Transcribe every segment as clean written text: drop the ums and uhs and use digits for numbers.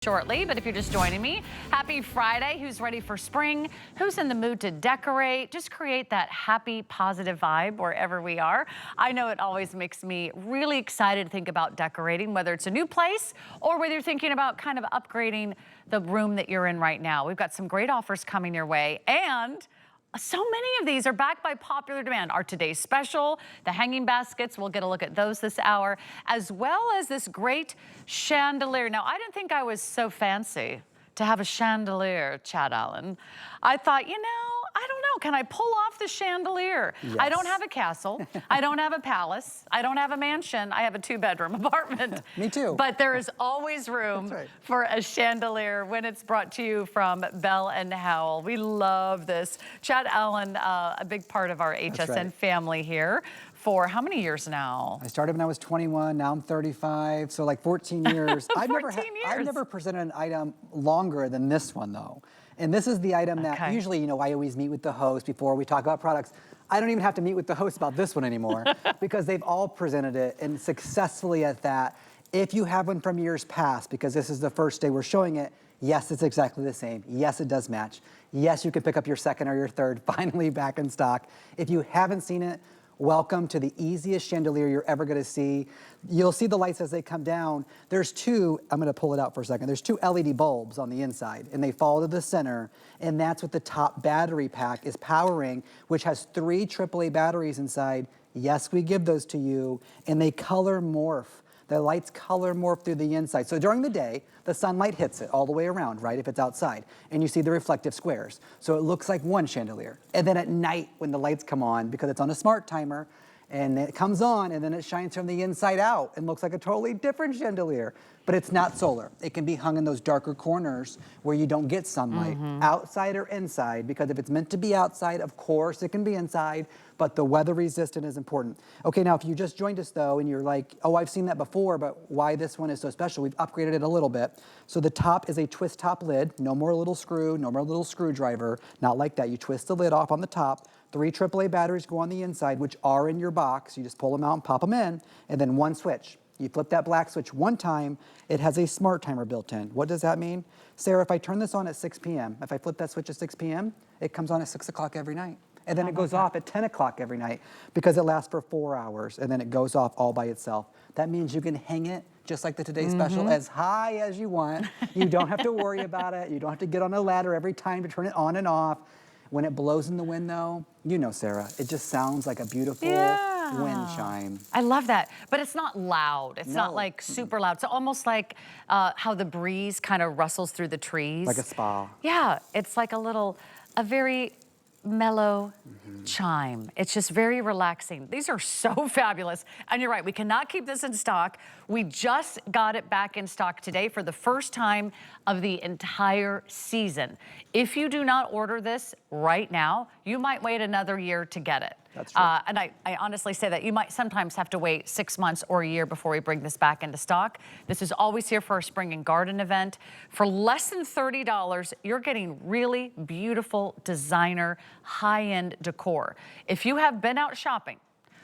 Shortly, but if you're just joining me, happy Friday. Who's ready for spring? Who's in the mood to decorate? Just create that happy, positive vibe wherever we are. I know it always makes me really excited to think about decorating, whether it's a new place or whether you're thinking about kind of upgrading the room that you're in right now. We've got some great offers coming your way, and so many of these are backed by popular demand. Our today's special, the hanging baskets, we'll get a look at those this hour, as well as this great chandelier. Now, I didn't think I was so fancy to have a chandelier, Chad Allen. I thought, you know, I don't know, can I pull off the chandelier? Yes. I don't have a castle, I don't have a palace, I don't have a mansion, I have a 2-bedroom apartment. Me too. But there is always room for a chandelier when it's brought to you from Bell and Howell. We love this. Chad Allen, a big part of our HSN family here. For how many years now? I started when I was 21, now I'm 35, so like 14 years. 14 years. I've never presented an item longer than this one though. And this is the item that usually, you know, I always meet with the host before we talk about products. I don't even have to meet with the host about this one anymore because they've all presented it and successfully at that. If you have one from years past, because this is the first day we're showing it, yes, it's exactly the same. Yes, it does match. Yes, you can pick up your second or your third, finally back in stock. If you haven't seen it, welcome to the easiest chandelier you're ever gonna see. You'll see the lights as they come down. There's two, I'm gonna pull it out for a second. There's two LED bulbs on the inside and they fall to the center, and that's what the top battery pack is powering, which has 3 AAA batteries inside. Yes, we give those to you, and they color morph. The lights color morph through the inside. So during the day, the sunlight hits it all the way around, right, if it's outside, and you see the reflective squares. So it looks like one chandelier. And then at night, when the lights come on, because it's on a smart timer, and it comes on, and then it shines from the inside out and looks like a totally different chandelier. But it's not solar. It can be hung in those darker corners where you don't get sunlight, outside or inside, because if it's meant to be outside, of course it can be inside, but the weather resistant is important. Okay, now if you just joined us though, and you're like, oh, I've seen that before, but why this one is so special, we've upgraded it a little bit. So the top is a twist top lid, no more little screw, no more little screwdriver, not like that. You twist the lid off on the top, 3 AAA batteries go on the inside, which are in your box. You just pull them out and pop them in, and then one switch. You flip that black switch one time, it has a smart timer built in. What does that mean? Sarah, if I turn this on at 6 p.m., if I flip that switch at 6 p.m., it comes on at 6 o'clock every night. And then it goes off at 10 o'clock every night because it lasts for 4 hours, and then it goes off all by itself. That means you can hang it, just like the Today Special, as high as you want. You don't have to worry about it. You don't have to get on a ladder every time to turn it on and off. When it blows in the wind though, you know, Sarah, it just sounds like a beautiful wind chime. I love that, but it's not loud. It's not like super loud. It's almost like how the breeze kind of rustles through the trees. Like a spa. Yeah, it's like a very mellow chime. It's just very relaxing. These are so fabulous. And you're right, we cannot keep this in stock. We just got it back in stock today for the first time of the entire season. If you do not order this right now, you might wait another year to get it. That's true. And I honestly say that you might sometimes have to wait 6 months or a year before we bring this back into stock. This is always here for our spring and garden event. For less than $30, you're getting really beautiful designer, high-end decor. If you have been out shopping,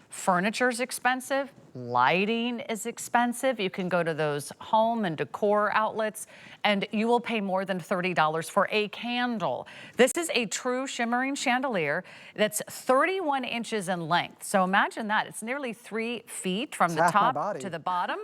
furniture's expensive, lighting is expensive. You can go to those home and decor outlets and you will pay more than $30 for a candle. This is a true shimmering chandelier that's 31 inches in length. So imagine that. It's nearly 3 feet from the top to the bottom.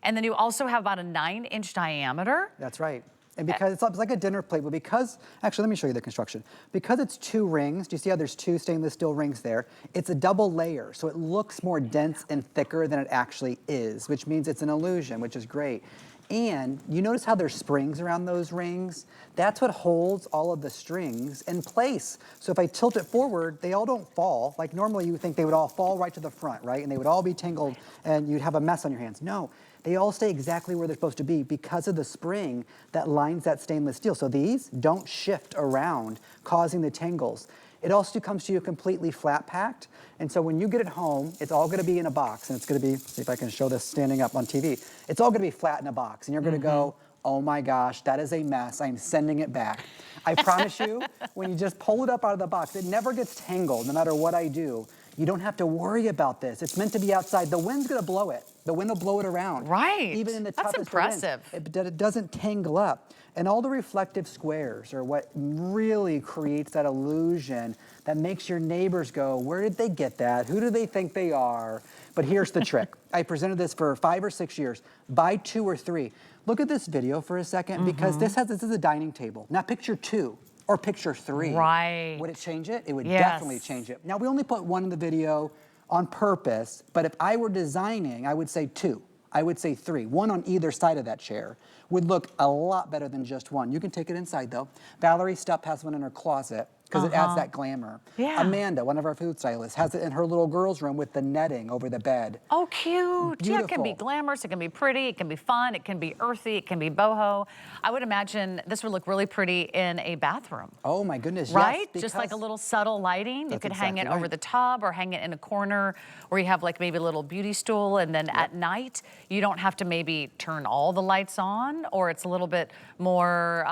And then you also have about a 9-inch diameter. That's right. And because it's like a dinner plate, but because, actually let me show you the construction. Because it's 2 rings, do you see how there's 2 stainless steel rings there? It's a double layer, so it looks more dense and thicker than it actually is, which means it's an illusion, which is great. And you notice how there's springs around those rings? That's what holds all of the strings in place. So if I tilt it forward, they all don't fall. Like normally you would think they would all fall right to the front, right? And they would all be tangled and you'd have a mess on your hands. No. They all stay exactly where they're supposed to be because of the spring that lines that stainless steel. So these don't shift around, causing the tangles. It also comes to you completely flat packed. And so when you get it home, it's all gonna be in a box, and it's gonna be, see if I can show this standing up on TV. It's all gonna be flat in a box, and you're gonna go, oh my gosh, that is a mess. I'm sending it back. I promise you, when you just pull it up out of the box, it never gets tangled no matter what I do. You don't have to worry about this. It's meant to be outside. The wind's gonna blow it. The wind will blow it around. Right. Even in the That's toughest of winds, impressive. it doesn't tangle up. And all the reflective squares are what really creates that illusion that makes your neighbors go, where did they get that? Who do they think they are? But here's the trick. I presented this for 5 or 6 years. Buy 2 or 3. Look at this video for a second, because this is a dining table. Now picture 2 or picture 3. Right. Would it change it? It would Yes. definitely change it. Now we only put 1 in the video on purpose, but if I were designing, I would say 2. I would say 3, 1 on either side of that chair would look a lot better than just 1. You can take it inside though. Valerie Stupp has one in her closet because it adds that glamour. Yeah. Amanda, one of our food stylists, has it in her little girl's room with the netting over the bed. Oh, cute. Yeah, it can be Beautiful. glamorous, it can be pretty, it can be fun, it can be earthy, it can be boho. I would imagine this would look really pretty in a bathroom. Oh my goodness, Right? yes. Just like a little subtle lighting. You That's could hang it exactly over right. the tub or hang it in a corner, or you have like maybe a little beauty stool, and then at night, you don't have to maybe turn all the lights on, or it's a little bit more,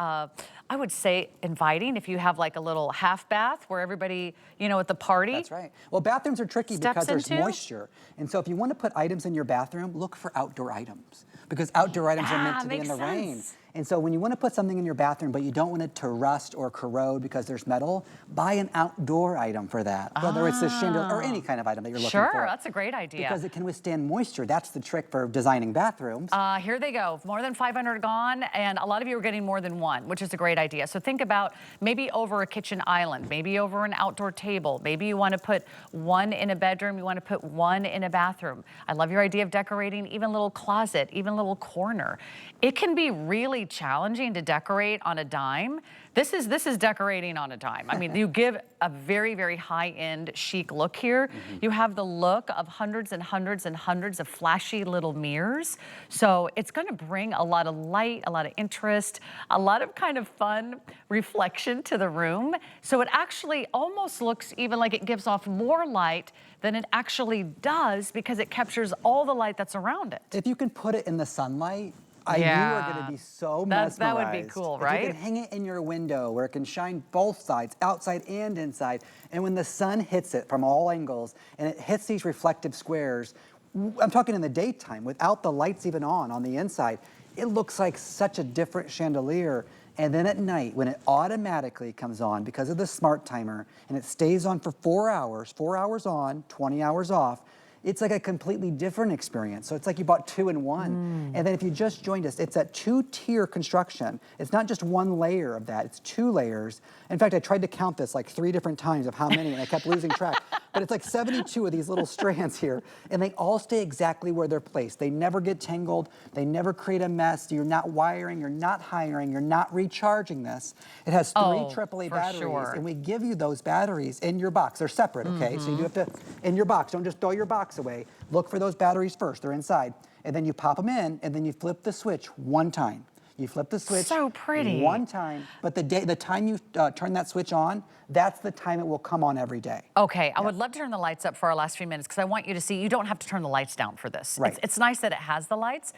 I would say, inviting if you have like a little half bath where everybody, you know, at the party. That's right. Well, bathrooms are tricky Steps because there's into? moisture. And so if you want to put items in your bathroom, look for outdoor items, because outdoor items are meant to be in makes the rain. sense. And so when you want to put something in your bathroom, but you don't want it to rust or corrode because there's metal, buy an outdoor item for that, whether it's a chandelier or any kind of item that you're looking for. Sure, that's a great idea. Because it can withstand moisture. That's the trick for designing bathrooms. Here they go. More than 500 gone, and a lot of you are getting more than 1, which is a great idea. So think about maybe over a kitchen island, maybe over an outdoor table. Maybe you want to put 1 in a bedroom, you want to put 1 in a bathroom. I love your idea of decorating even a little closet, even a little corner. It can be really challenging to decorate on a dime. This is decorating on a dime. I mean, you give a very, very high-end chic look here. You have the look of hundreds and hundreds and hundreds of flashy little mirrors. So it's gonna bring a lot of light, a lot of interest, a lot of kind of fun reflection to the room. So it actually almost looks even like it gives off more light than it actually does, because it captures all the light that's around it. If you can put it in the sunlight, you are going to be so mesmerized. That would be cool, right? If you can hang it in your window where it can shine both sides, outside and inside, and when the sun hits it from all angles and it hits these reflective squares, I'm talking in the daytime, without the lights even on the inside, it looks like such a different chandelier. And then at night, when it automatically comes on because of the smart timer, and it stays on for 4 hours, 4 hours on, 20 hours off, it's like a completely different experience. So it's like you bought 2 in 1. And then if you just joined us, it's a 2-tier construction. It's not just 1 layer of that, it's 2 layers. In fact, I tried to count this like 3 different times of how many, and I kept losing track. But it's like 72 of these little strands here, and they all stay exactly where they're placed. They never get tangled, they never create a mess. You're not wiring, you're not hiring, you're not recharging this. It has 3 AAA batteries, sure. and we give you those batteries in your box. They're separate, okay? So you do have to, in your box, don't just throw your box away. Look for those batteries first, they're inside. And then you pop them in, and then you flip the switch 1 time. You flip the switch So pretty. 1 time, but the time you turn that switch on, that's the time it will come on every day. Okay, I would love to turn the lights up for our last few minutes, because I want you to see you don't have to turn the lights down for this. Right. It's nice that it has the lights.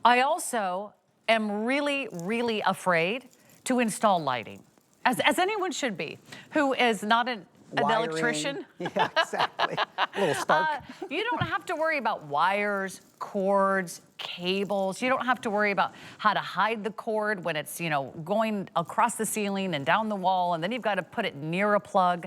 I also am really, really afraid to install lighting, as anyone should be, who is not an Wiring. electrician. Yeah, exactly. A little spark. You don't have to worry about wires, cords, cables. You don't have to worry about how to hide the cord when it's, you know, going across the ceiling and down the wall, and then you've got to put it near a plug.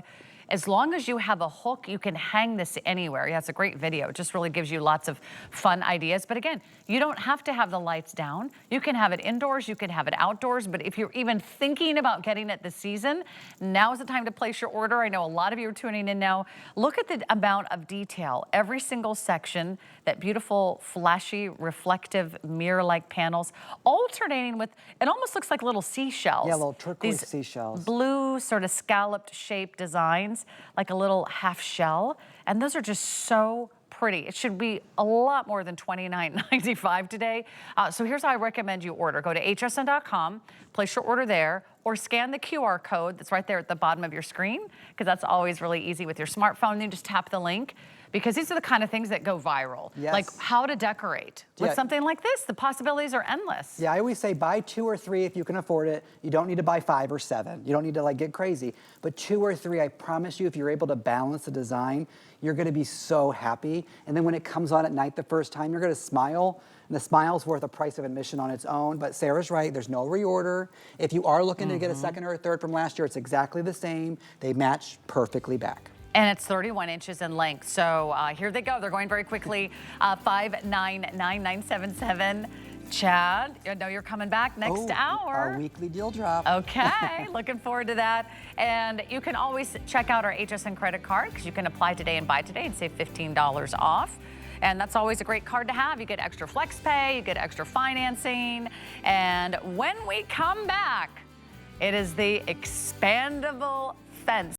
As long as you have a hook, you can hang this anywhere. Yeah, it's a great video. It just really gives you lots of fun ideas. But again, you don't have to have the lights down. You can have it indoors, you can have it outdoors. But if you're even thinking about getting it this season, now is the time to place your order. I know a lot of you are tuning in now. Look at the amount of detail. Every single section, that beautiful, flashy, reflective, mirror-like panels, alternating with, it almost looks like little seashells. Yeah, little turquoise These seashells. blue sort of scalloped shaped designs, like a little half shell. And those are just so pretty. It should be a lot more than $29.95 today. So here's how I recommend you order. Go to hsn.com, place your order there, or scan the QR code that's right there at the bottom of your screen, because that's always really easy with your smartphone. You just tap the link. because these are the kind of things that go viral. Yes. Like how to decorate. With Yeah. something like this, the possibilities are endless. Yeah, I always say buy 2 or 3 if you can afford it. You don't need to buy 5 or 7. You don't need to like get crazy. But 2 or 3, I promise you, if you're able to balance the design, you're gonna be so happy. And then when it comes on at night the first time, you're gonna smile. And the smile's worth a price of admission on its own. But Sarah's right, there's no reorder. If you are looking to get a second or a third from last year, it's exactly the same. They match perfectly back. And it's 31 inches in length. So here they go. They're going very quickly. 599977. Chad, I know you're coming back next hour. Our weekly deal drop. Okay, looking forward to that. And you can always check out our HSN credit card because you can apply today and buy today and save $15 off. And that's always a great card to have. You get extra flex pay, you get extra financing. And when we come back, it is the expandable fence.